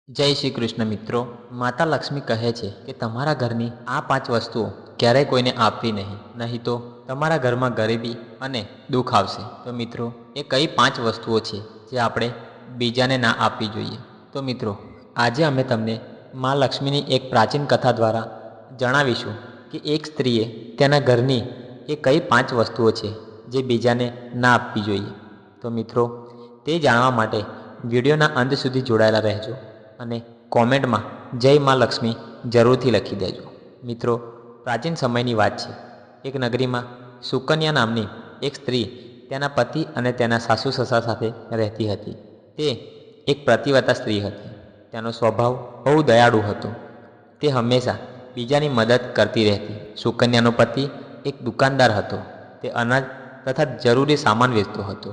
જય શ્રી કૃષ્ણ મિત્રો। માતા લક્ષ્મી કહે છે કે તમારા ઘરની આ 5 વસ્તુઓ ક્યારેય કોઈને આપવી નહીં તો તમારા ઘરમાં ગરીબી અને દુઃખ આવશે। તો મિત્રો એ કઈ 5 વસ્તુઓ છે જે આપણે બીજાને ના આપવી જોઈએ? તો મિત્રો આજે અમે તમને મા લક્ષ્મીની એક પ્રાચીન કથા દ્વારા જણાવીશું કે એક સ્ત્રીએ તેના ઘરની એ કઈ 5 વસ્તુઓ છે જે બીજાને ના આપવી જોઈએ। તો મિત્રો તે જાણવા માટે વિડીયોના અંત સુધી જોડાયેલા રહેજો અને કોમેન્ટમાં જય મા લક્ષ્મી જરૂરથી લખી દેજો। મિત્રો પ્રાચીન સમયની વાત છે। એક નગરીમાં સુકન્યા નામની એક સ્ત્રી તેના પતિ અને તેના સાસુ સસરા સાથે રહેતી હતી। તે એક પ્રતિવતા સ્ત્રી હતી। તેનો સ્વભાવ બહુ દયાળુ હતો। તે હંમેશા બીજાની મદદ કરતી રહેતી। સુકન્યાનો પતિ એક દુકાનદાર હતો। તે અનાજ તથા જરૂરી સામાન વેચતો હતો।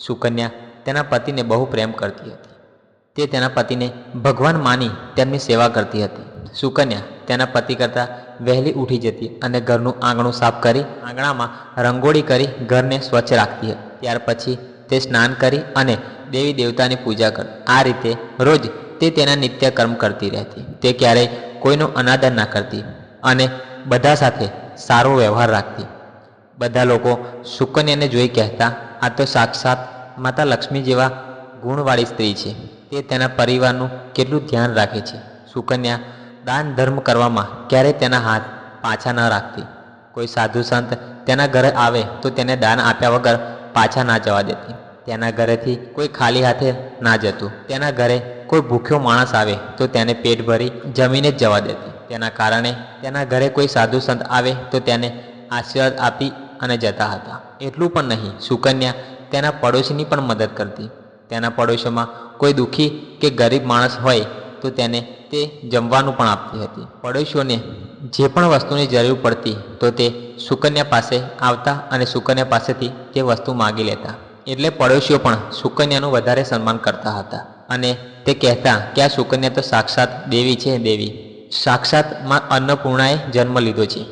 સુકન્યા તેના પતિને બહુ પ્રેમ કરતી હતી। તે તેના પતિને ભગવાન માની તેમની સેવા કરતી હતી। સુકન્યા તેના પતિ કરતાં વહેલી ઉઠી જતી અને ઘરનું આંગણું સાફ કરી આંગણામાં રંગોળી કરી ઘરને સ્વચ્છ રાખતી હતી। ત્યાર પછી તે સ્નાન કરી અને દેવી દેવતાની પૂજા કરતી। આ રીતે રોજ તે તેના નિત્ય કર્મ કરતી રહેતી। તે ક્યારેય કોઈનો અનાદર ના કરતી અને બધા સાથે સારો વ્યવહાર રાખતી। બધા લોકો સુકન્યાને જોઈ કહેતા, આ તો સાક્ષાત માતા લક્ષ્મી જેવા ગુણવાળી સ્ત્રી છે। તે તેના પરિવારનું કેટલું ધ્યાન રાખે છે। સુકન્યા દાન ધર્મ કરવામાં ક્યારેય તેના હાથ પાછા ન રાખતી। કોઈ સાધુ સંત તેના ઘરે આવે તો તેને દાન આપ્યા વગર પાછા ના જવા દેતી। તેના ઘરેથી કોઈ ખાલી હાથે ના જતું। તેના ઘરે કોઈ ભૂખ્યો માણસ આવે તો તેને પેટ ભરી જમીને જ જવા દેતી। તેના કારણે તેના ઘરે કોઈ સાધુ સંત આવે તો તેને આશીર્વાદ આપી અને જતા હતા। એટલું પણ નહીં, સુકન્યા તેના પડોશીની પણ મદદ કરતી। તેના પડોશોમાં કોઈ દુઃખી કે ગરીબ માણસ હોય તો તેને તે જમવાનું પણ આપતી હતી। પડોશીઓને જે પણ વસ્તુની જરૂર પડતી તો તે સુકન્યા પાસે આવતા અને સુકન્યા પાસેથી તે વસ્તુ માગી લેતા। એટલે પડોશીઓ પણ સુકન્યાનું વધારે સન્માન કરતા હતા અને તે કહેતા કે આ સુકન્યા તો સાક્ષાત દેવી છે। દેવી સાક્ષાત માં અન્નપૂર્ણાએ જન્મ લીધો છે।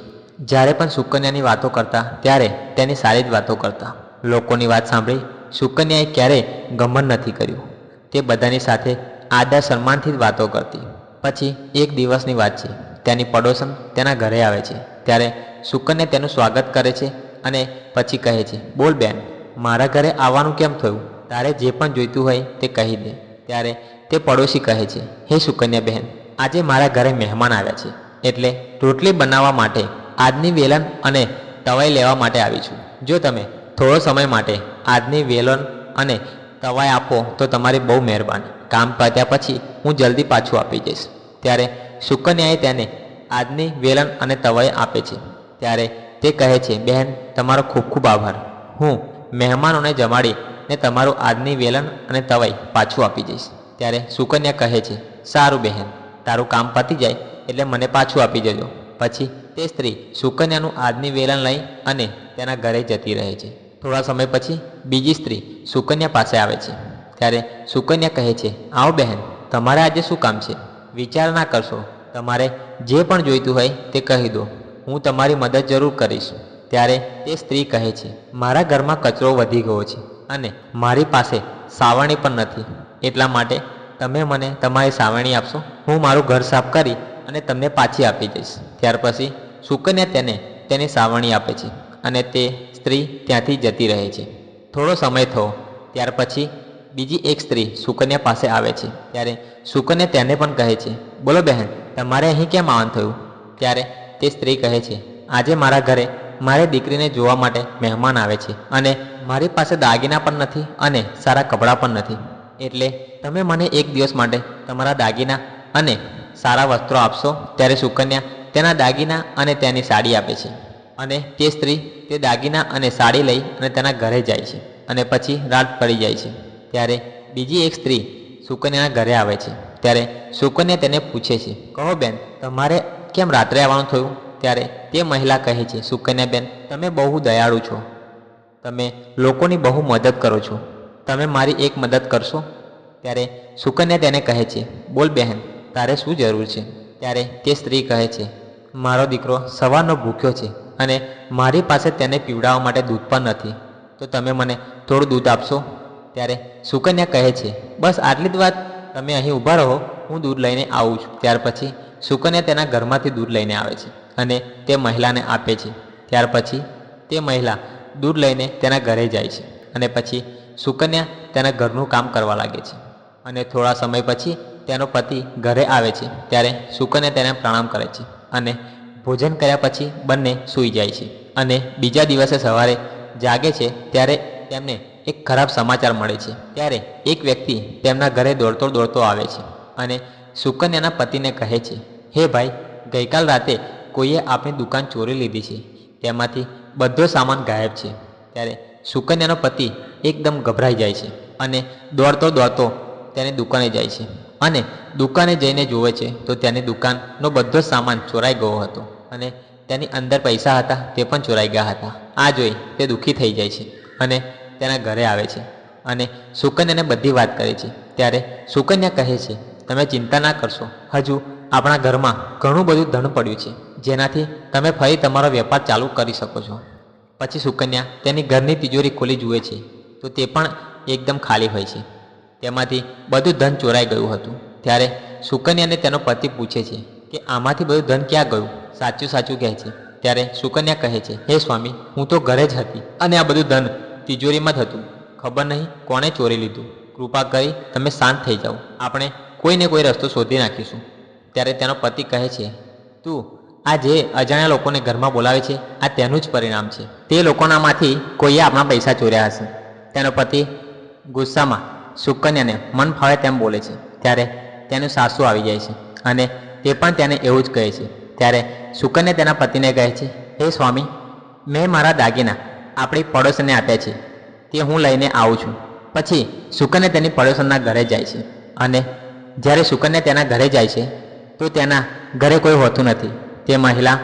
જ્યારે પણ સુકન્યાની વાતો કરતા ત્યારે તેની સારી જ વાતો કરતા। લોકોની વાત સાંભળી સુકન્યાએ ક્યારેય ઘમંડ નથી કર્યું। તે બધાની સાથે આદર સન્માનથી જ વાતો કરતી। પછી એક દિવસની વાત છે। તેની પડોશન તેના ઘરે આવે છે ત્યારે સુકન્યા તેનું સ્વાગત કરે છે અને પછી કહે છે, બોલ બેન, મારા ઘરે આવવાનું કેમ થયું? તારે જે પણ જોઈતું હોય તે કહી દે। ત્યારે તે પડોશી કહે છે, હે સુકન્યા બહેન, આજે મારા ઘરે મહેમાન આવ્યા છે એટલે રોટલી બનાવવા માટે આજની વેલણ અને તવાઈ લેવા માટે આવી છું। જો તમે થોડો સમય માટે આજની વેલણ અને તવાઈ આપો તો તમારી બહુ મહેરબાની। કામ પત્યા પછી હું જલ્દી પાછું આપી જઈશ। ત્યારે સુકન્યાએ તેને આજની વેલણ અને તવાઈ આપે છે। ત્યારે તે કહે છે, બહેન, તમારો ખૂબ ખૂબ આભાર। હું મહેમાનોને જમાડીને તમારું આજની વેલણ અને તવાઈ પાછું આપી જઈશ। ત્યારે સુકન્યા કહે છે, સારું બહેન, તારું કામ પતી જાય એટલે મને પાછું આપી જજો। પછી તે સ્ત્રી સુકન્યાનું આજની વેલણ લઈ અને તેના ઘરે જતી રહે છે। થોડા સમય પછી બીજી સ્ત્રી સુકન્યા પાસે આવે છે। ત્યારે સુકન્યા કહે છે, આવો બહેન, તમારે આજે શું કામ છે? વિચાર ના કરશો, તમારે જે પણ જોઈતું હોય તે કહી દો, હું તમારી મદદ જરૂર કરીશ। ત્યારે તે સ્ત્રી કહે છે, મારા ઘરમાં કચરો વધી ગયો છે અને મારી પાસે સાવરણી પણ નથી, એટલા માટે તમે મને તમારી સાવરણી આપશો? હું મારું ઘર સાફ કરી અને તમને પાછી આપી જઈશ। ત્યાર પછી સુકન્યા તેને તેની સાવરણી આપે છે અને તે સ્ત્રી ત્યાંથી જતી રહે છે। થોડો સમય થયો ત્યાર પછી બીજી એક સ્ત્રી સુકન્યા પાસે આવે છે। ત્યારે સુકન્યા તેને પણ કહે છે, બોલો બહેન, તમારે અહીં કેમ આવવાનું થયું? ત્યારે તે સ્ત્રી કહે છે, આજે મારા ઘરે મારી દીકરીને જોવા માટે મહેમાન આવે છે અને મારી પાસે દાગીના પણ નથી અને સારા કપડાં પણ નથી, એટલે તમે મને એક દિવસ માટે તમારા દાગીના અને સારા વસ્ત્રો આપશો? ત્યારે સુકન્યા તેના દાગીના અને તેની સાડી આપે છે અને તે સ્ત્રી તે દાગીના અને સાડી લઈ અને તેના ઘરે જાય છે અને પછી રાત પડી જાય છે। ત્યારે બીજી એક સ્ત્રી સુકન્યાના ઘરે આવે છે। ત્યારે સુકન્યા તેને પૂછે છે, કહો બેન, તમારે કેમ રાત્રે આવવાનું થયું? ત્યારે તે મહિલા કહે છે, સુકન્યા બેન, તમે બહુ દયાળુ છો, તમે લોકોની બહુ મદદ કરો છો, તમે મારી એક મદદ કરશો? ત્યારે સુકન્યા તેને કહે છે, બોલ બહેન, તારે શું જરૂર છે? ત્યારે તે સ્ત્રી કહે છે, મારો દીકરો સવારનો ભૂખ્યો છે અને મારી પાસે તેને પીવડાવવા માટે દૂધ પણ નથી, તો તમે મને થોડું દૂધ આપશો? ત્યારે સુકન્યા કહે છે, બસ આટલી જ વાત? તમે અહીં ઊભા રહો, હું દૂધ લઈને આવું છું. ત્યાર પછી સુકન્યા તેના ઘરમાંથી દૂધ લઈને આવે છે અને તે મહિલાને આપે છે. ત્યાર પછી તે મહિલા દૂધ લઈને તેના ઘરે જાય છે અને પછી સુકન્યા તેના ઘરનું કામ કરવા લાગે છે. અને થોડા સમય પછી તેનો પતિ ઘરે આવે છે. ત્યારે સુકન્યા તેને પ્રણામ કરે છે અને ભોજન કર્યા પછી બંને સૂઈ જાય છે. અને બીજા દિવસે સવારે જાગે છે ત્યારે તેમને એક ખરાબ સમાચાર મળે છે. ત્યારે એક વ્યક્તિ તેમના ઘરે દોડતો આવે છે અને સુકન્યાના પતિને કહે છે, હે ભાઈ, ગઈકાલ રાતે કોઈએ આપણી દુકાન ચોરી લીધી છે, તેમાંથી બધો સામાન ગાયબ છે. ત્યારે સુકન્યાનો પતિ એકદમ ગભરાઈ જાય છે અને દોડતો તેની દુકાને જાય છે અને દુકાને જઈને જોવે છે તો તેની દુકાનનો બધો સામાન ચોરાઈ ગયો હતો અને તેની અંદર પૈસા હતા તે પણ ચોરાઈ ગયા હતા. આ જોઈ તે દુઃખી થઈ જાય છે અને તેના ઘરે આવે છે અને સુકન્યાને બધી વાત કરે છે. ત્યારે સુકન્યા કહે છે, તમે ચિંતા ના કરશો, હજુ આપણા ઘરમાં ઘણું બધું ધન પડ્યું છે, જેનાથી તમે ફરી તમારો વેપાર ચાલુ કરી શકો છો. પછી સુકન્યા તેની ઘરની તિજોરી ખોલી જુએ છે તો તે પણ એકદમ ખાલી હોય છે. તેમાંથી બધું ધન ચોરાઈ ગયું હતું. ત્યારે સુકન્યાને તેનો પતિ પૂછે છે કે આમાંથી બધું ધન ક્યાં ગયું? સાચું કહે છે. ત્યારે સુકન્યા કહે છે, હે સ્વામી, હું તો ઘરે જ હતી અને આ બધું ધન તિજોરીમાં જ હતું. ખબર નહીં કોણે ચોરી લીધું. કૃપા કરી તમે શાંત થઈ જાઓ, આપણે કોઈને કોઈ રસ્તો શોધી નાખીશું. ત્યારે તેનો પતિ કહે છે, તું આ જે અજાણ્યા લોકોને ઘરમાં બોલાવે છે, આ તેનું જ પરિણામ છે. તે લોકોનામાંથી કોઈએ આપણા પૈસા ચોર્યા હશે. તેનો પતિ ગુસ્સામાં સુકન્યાને મન ફાવે તેમ બોલે છે. ત્યારે તેનું સાસુ આવી જાય છે અને તે પણ તેને એવું જ કહે છે. ત્યારે સુકન્યા તેના પતિને કહે છે, હે સ્વામી, મેં મારા દાગીના આપણી પડોશને આપ્યા છે, તે હું લઈને આવું છું. પછી સુકન્યા તેની પડોશના ઘરે જાય છે અને જ્યારે સુકન્યા તેના ઘરે જાય છે તો તેના ઘરે કોઈ હોતું નથી. તે મહિલા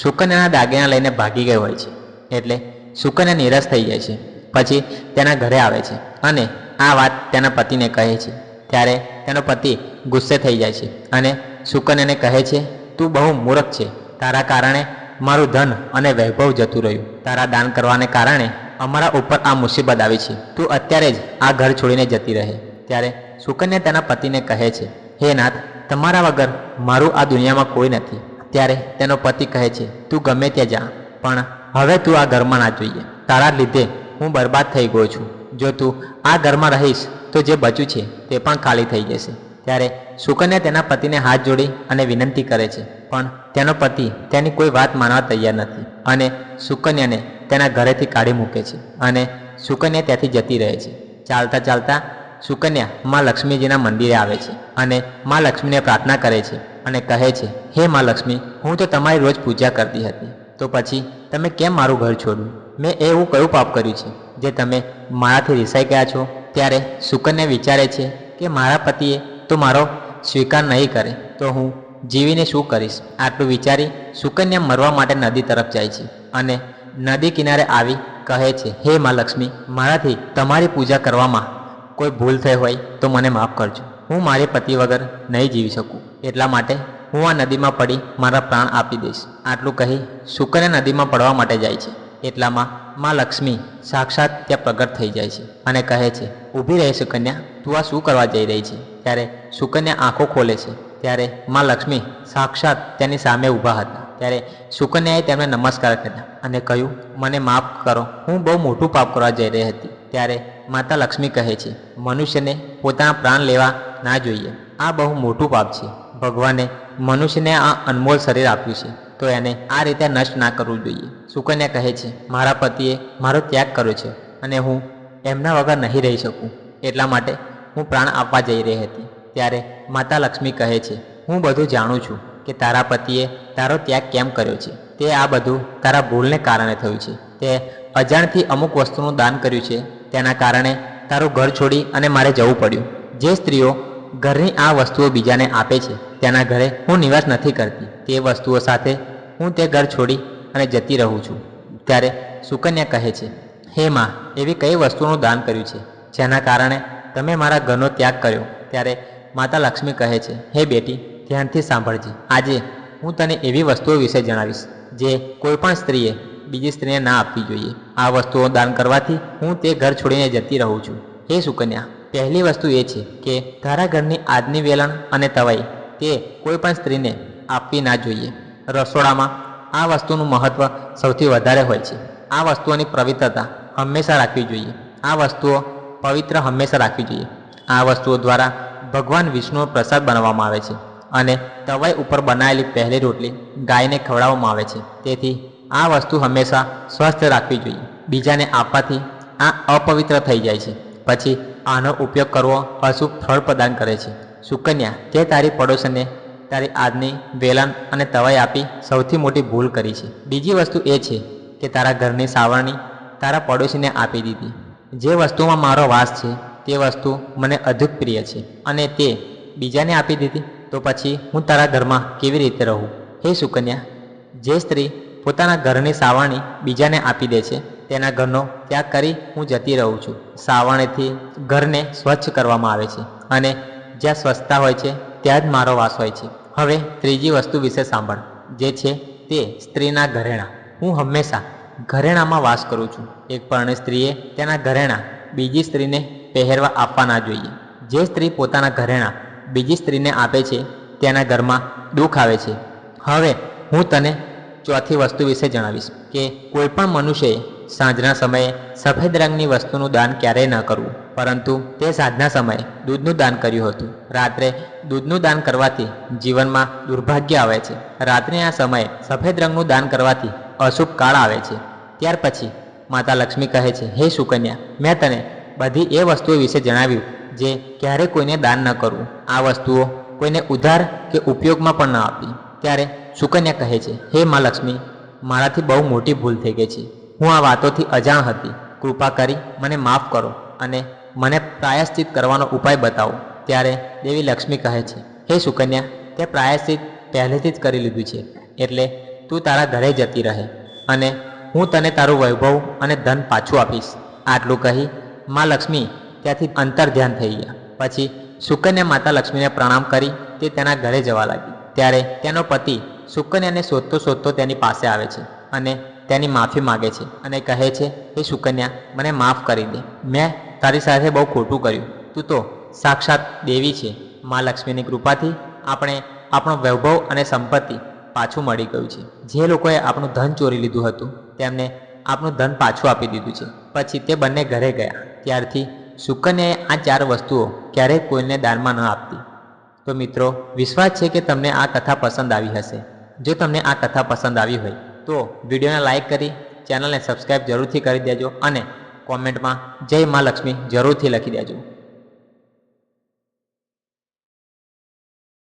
સુકન્યાના દાગીના લઈને ભાગી ગઈ હોય છે. એટલે સુકન્યા નિરાશ થઈ જાય છે. પછી તેના ઘરે આવે છે અને આ વાત તેના પતિને કહે છે. ત્યારે તેનો પતિ ગુસ્સે થઈ જાય છે અને સુકન્યાને કહે છે, તું બહુ મૂર્ખ છે, તારા કારણે મારું ધન અને વૈભવ જતું રહ્યું. તારા દાન કરવાને કારણે અમારા ઉપર આ મુસીબત આવી છે. તું અત્યારે જ આ ઘર છોડીને જતી રહે. ત્યારે સુકન્યા તેના પતિને કહે છે, હે નાથ, તમારા વગર મારું આ દુનિયામાં કોઈ નથી. ત્યારે તેનો પતિ કહે છે, તું ગમે ત્યાં જા, પણ હવે તું આ ઘરમાં ના જોઈએ. તારા લીધે હું બરબાદ થઈ ગયો છું. જો તું આ ઘરમાં રહીશ તો જે બચ્યું છે તે પણ ખાલી થઈ જશે. ત્યારે સુકન્યા તેના પતિને હાથ જોડી અને વિનંતી કરે છે, પણ તેનો પતિ તેની કોઈ વાત માનવા તૈયાર નથી અને સુકન્યાને તેના ઘરેથી કાઢી મૂકે છે અને સુકન્યા ત્યાંથી જતી રહે છે. ચાલતા સુકન્યા માં લક્ષ્મીજીના મંદિરે આવે છે અને માં લક્ષ્મીને પ્રાર્થના કરે છે અને કહે છે, હે માં લક્ષ્મી, હું તો તમારી રોજ પૂજા કરતી હતી, તો પછી તમે કેમ મારું ઘર છોડ્યું? મેં એવું કયું પાપ કર્યું છે જે તમે મારાથી રિસાઈ ગયા છો? ત્યારે સુકન્યા વિચારે છે કે મારા પતિએ તો મારો સ્વીકાર નહીં કરે તો હું જીવીને શું કરીશ? આટલું વિચારી સુકન્યા મરવા માટે નદી તરફ જાય છે અને નદી કિનારે આવી કહે છે, હે માં લક્ષ્મી, મારાથી તમારી પૂજા કરવામાં કોઈ ભૂલ થઈ હોય તો મને માફ કરજો. હું મારી પતિ વગર નહીં જીવી શકું, એટલા માટે હું આ નદીમાં પડી મારા પ્રાણ આપી દઈશ. આટલું કહી સુકન્યા નદીમાં પડવા માટે જાય છે. એટલામાં માં લક્ષ્મી સાક્ષાત ત્યાં પ્રગટ થઈ જાય છે અને કહે છે, ઊભી રહે સુકન્યા, તું આ શું કરવા જઈ રહી છે? ત્યારે સુકન્યા આંખો ખોલે છે. ત્યારે માં લક્ષ્મી સાક્ષાત તેની સામે ઊભા હતા. ત્યારે સુકન્યાએ તેમને નમસ્કાર કર્યા અને કહ્યું, મને માફ કરો, હું બહુ મોટું પાપ કરવા જઈ રહી હતી. ત્યારે માતા લક્ષ્મી કહે છે, મનુષ્યને પોતાના પ્રાણ લેવા ના જોઈએ, આ બહુ મોટું પાપ છે. ભગવાને મનુષ્યને આ અનમોલ શરીર આપ્યું છે તો એને આ રીતે નષ્ટ ના કરવું જોઈએ. સુકન્યા કહે છે, મારા પતિએ મારો ત્યાગ કર્યો છે અને હું એમના વગર નહીં રહી શકું, એટલા માટે હું પ્રાણ આપવા જઈ રહી હતી. ત્યારે માતા લક્ષ્મી કહે છે, હું બધું જાણું છું કે તારા પતિએ તારો ત્યાગ કેમ કર્યો છે. તે આ બધું તારા ભૂલને કારણે થયું છે. તે અજાણથી અમુક વસ્તુનું દાન કર્યું છે, તેના કારણે તારું ઘર છોડી અને મારે જવું પડ્યું. જે સ્ત્રીઓ ઘરની આ વસ્તુઓ બીજાને આપે છે તેના ઘરે હું નિવાસ નથી કરતી. તે વસ્તુઓ સાથે હું તે ઘર છોડી અને જતી રહું છું. ત્યારે સુકન્યા કહે છે, હે માં, એવી કઈ વસ્તુનું દાન કર્યું છે જેના કારણે તમે મારા ઘરનો ત્યાગ કર્યો? ત્યારે માતા લક્ષ્મી કહે છે, હે બેટી, ધ્યાનથી સાંભળજે. આજે હું તને એવી વસ્તુઓ વિશે જણાવીશ જે કોઈ પણ સ્ત્રીએ બીજી સ્ત્રીને ના આપવી જોઈએ. આ વસ્તુઓ દાન કરવાથી હું તે ઘર છોડીને જતી રહું છું. હે સુકન્યા, પહેલી વસ્તુ એ છે કે તારા ઘરની આજની વેલણ અને તવાઈ તે કોઈ પણ સ્ત્રીને આપવી ના જોઈએ. રસોડામાં આ વસ્તુનું મહત્વ સૌથી વધારે હોય છે. આ વસ્તુઓની પવિત્રતા હંમેશા રાખવી જોઈએ. આ વસ્તુઓ પવિત્ર હંમેશા રાખવી જોઈએ. આ વસ્તુઓ દ્વારા ભગવાન વિષ્ણુનો પ્રસાદ બનાવવામાં આવે છે અને તવાઈ ઉપર બનાવેલી પહેલી રોટલી ગાયને ખવડાવવામાં આવે છે. તેથી આ વસ્તુ હંમેશા સ્વસ્થ રાખવી જોઈએ. બીજાને આપવાથી આ અપવિત્ર થઈ જાય છે. પછી આનો ઉપયોગ કરવો અશુભ ફળ પ્રદાન કરે છે. સુકન્યા, તે તારી પડોશને તારી આજની વેલણ અને તવાઈ આપી સૌથી મોટી ભૂલ કરી છે. બીજી વસ્તુ એ છે કે તારા ઘરની સાવરણી તારા પડોશીને આપી દીધી. જે વસ્તુમાં મારો વાસ છે તે વસ્તુ મને અધિક પ્રિય છે અને તે બીજાને આપી દીધી, તો પછી હું તારા ઘરમાં કેવી રીતે રહું? હે સુકન્યા, જે સ્ત્રી પોતાના ઘરની સાવરણી બીજાને આપી દે છે તેના ઘરનો ત્યાગ કરી હું જતી રહું છું. સાવરણીથી ઘરને સ્વચ્છ કરવામાં આવે છે અને જ્યાં સ્વચ્છતા હોય છે ત્યાં જ મારો વાસ હોય છે. હવે ત્રીજી વસ્તુ વિશે સાંભળ, જે છે તે સ્ત્રીના ઘરેણાં. હું હંમેશા ઘરેણામાં વાસ કરું છું. એક પરણિત સ્ત્રીએ તેના ઘરેણાં બીજી સ્ત્રીને પહેરવા આપવા ના જોઈએ. જે સ્ત્રી પોતાના ઘરેણાં બીજી સ્ત્રીને આપે છે તેના ઘરમાં દુઃખ આવે છે. હવે હું તને ચોથી વસ્તુ વિશે જણાવીશ કે કોઈ પણ મનુષ્યએ સાંજના સમયે સફેદ રંગની વસ્તુનું દાન ક્યારેય ન કરવું, પરંતુ તે સાંજના સમયે દૂધનું દાન કર્યું હતું. રાત્રે દૂધનું દાન કરવાથી જીવનમાં દુર્ભાગ્ય આવે છે. રાત્રિના સમયે સફેદ રંગનું દાન કરવાથી અશુભ કાળ આવે છે. ત્યાર પછી માતા લક્ષ્મી કહે છે, હે સુકન્યા, મેં તને બધી એ વસ્તુઓ વિશે જણાવ્યું જે ક્યારે કોઈને દાન ન કરવું. આ વસ્તુઓ કોઈને ઉધાર કે ઉપયોગમાં પણ ન આપવી. ત્યારે સુકન્યા કહે છે, હે મા લક્ષ્મી, મારાથી બહુ મોટી ભૂલ થઈ ગઈ છે. હું આ વાતોથી અજાણ હતી. કૃપા કરી મને માફ કરો અને મને પ્રાયશ્ચિત કરવાનો ઉપાય બતાવો. ત્યારે દેવી લક્ષ્મી કહે છે, હે સુકન્યા, તે પ્રાયશ્ચિત પહેલેથી જ કરી લીધું છે, એટલે તું તારા ઘરે જતી રહે અને હું તને તારું વૈભવ અને ધન પાછું આપીશ. આટલું કહી મા લક્ષ્મી ત્યાંથી અંતર ધ્યાન થઈ ગયા. પછી સુકન્યા માતા લક્ષ્મીને પ્રણામ કરી તે તેના ઘરે જવા લાગી. ત્યારે તેનો પતિ સુકન્યાને શોધતો શોધતો તેની પાસે આવે છે અને તેની માફી માગે છે અને કહે છે, હે સુકન્યા, મને માફ કરી દે. મેં તારી સાથે બહુ ખોટું કર્યું. તું તો સાક્ષાત દેવી છે. મા લક્ષ્મીની કૃપાથી આપણે આપણો વૈભવ અને સંપત્તિ પાછું મળી ગયું છે. જે લોકોએ આપણું ધન ચોરી લીધું હતું તેમને આપણું ધન પાછું આપી દીધું છે. પછી તે બંને ઘરે ગયા. ત્યારથી સુકન્યાએ આ 4 વસ્તુઓ ક્યારેય કોઈને દાનમાં ન આપતી. તો મિત્રો, વિશ્વાસ છે કે તમને આ કથા પસંદ આવી હશે. જો તમને આ કથા પસંદ આવી હોય તો વિડીયોને લાઇક કરી ચેનલને સબસ્ક્રાઈબ જરૂરથી કરી દેજો અને કોમેન્ટમાં જય મા લક્ષ્મી જરૂરથી લખી દેજો.